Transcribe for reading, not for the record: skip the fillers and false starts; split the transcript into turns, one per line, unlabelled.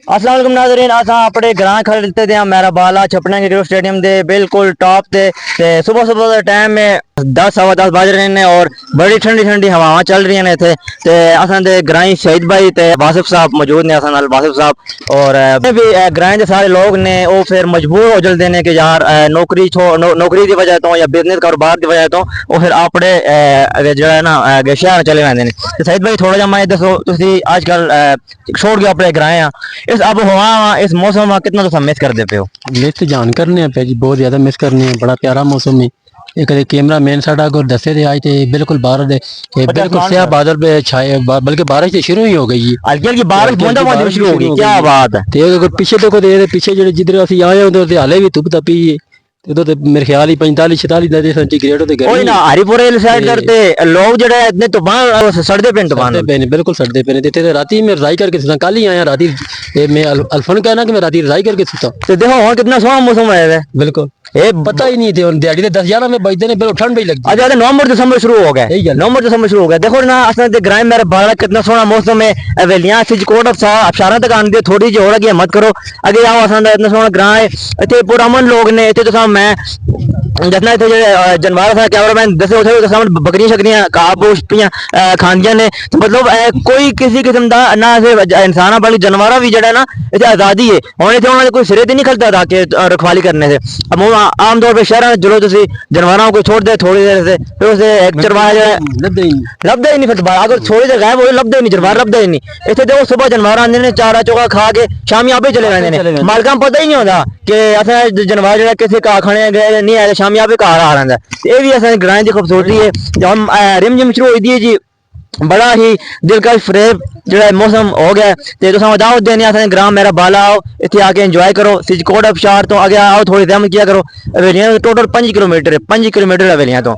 अस्सलाम वालेकुम नाज़रीन, असां अपने ग्रां खड़ते थे मेरा बाला छपना क्रिकेट स्टेडियम दे बिल्कुल टॉप ते सुबह सुबह का टाइम में 10 सवा 10 बज रहे हैं और बड़ी ठंडी ठंडी हवावां चल रही हैं इत्थे ते असां दे ग्राई शहीद भाई ते वासिफ साहब मौजूद ने असां नाल वासिफ साहब और भी ग्रां दे सारे लोग ने वो फिर मजबूर हो जलदे ने कि यार नौकरी की वजह तो या बिजनेस कारोबार की वजह तो वो फिर अपने जो है ना शहर चले जाते हैं। तो शहीद भाई थोड़ा जा मैं दसो तुसी आजकल छोड़ के अपने ग्राए आ इस अब हवा इस मौसम में कितना तुम मिस करते पे हो?
मिस तो जान करने पे जी, बहुत ज्यादा मिस करने हैं। बड़ा प्यारा मौसम है। एक कैमरा मैन साडा को दसे थे आज बिल्कुल बाहर दे बिल्कुल स्याह बादल पे छाए बल्कि बारिश तो शुरू ही हो गई है।
हल्की हल्की बारिश बूंदाबांदी शुरू हो गई, क्या बात है।
ते अगर पीछे देखो ते पीछे जो जिधर असि आए होंदे ते हाले भी धुप तपी है। ते मेरे ख्याल ही 45 46 डिग्री सेंटीग्रेड होते
ओए ना हरिपुरे साइड करते लोग जड़े इतने तूफान सड़दे पे तूफान
पे बिल्कुल सड़ते पे ने ते राती में रजाई करके सुता। कल ही आया राती मैं अल्फन कहना कि मैं राती रजाई करके सुता।
तो देखो हुन कितना सोहना मौसम है।
बिल्कुल ये पता ही नहीं थे दिहाड़ी के 10 11 में बजते ने बिल्कुल ठंड भी लगती।
अच्छा नवंबर दिसंबर शुरू हो गए, नवंबर दिसंबर शुरू हो गया। देखो ना असल ग्राम मेरा बाड़ा कितना सोहना मौसम है। वेलियां सिजकोट अफशारा तक आंदे थोड़ी जी और मत करो अगे आओ असल इतना सोहना ग्रां है। इतने पुरअमन लोग ने इतने तो मैं जितना इतने जो जानवर था कैमरामैन दसे उठे बकरियां शकरियां काबूश पियां खांदियां ने तो मतलब कोई किसी किस्म का ना इंसान बल्कि जानवर भी जड़ा ना इतने आजादी है होने थे उन्होंने कोई सिरे नहीं खलता था कि रखवाली करने से। अब आमतौर पर शहर में चलो तुम जानवरों को छोड़ दे थोड़ी देर से फिर उसे एक चरवाहा जो है लभदा ही नहीं फिर अगर थोड़ी देर गायब हो लभदा ही नहीं जानवर लभदा ही नहीं। इतने देखो सुबह जानवर आते हैं चारा चौका खा के शामी आपे चले जाते हैं मालकां पता ही नहीं होता कि असें जानवर जो किसी घा खाने गए नहीं आए शामी आपे घर आ रहा है। ये भी असें ग्रां की खूबसूरती है जब रिम जिम शुरू होती है जी बड़ा ही दिलकश फरेब जो मौसम हो गया तो तुम दावत देने असें ग्राम मेरा बाला आओ इतने आके इंजॉय करो सिजकोट अबशार तो आगे आओ थोड़ी रहमत किया करो। हवेलियां टोटल 5 किलोमीटर है 5 किलोमीटर हवेलियां तो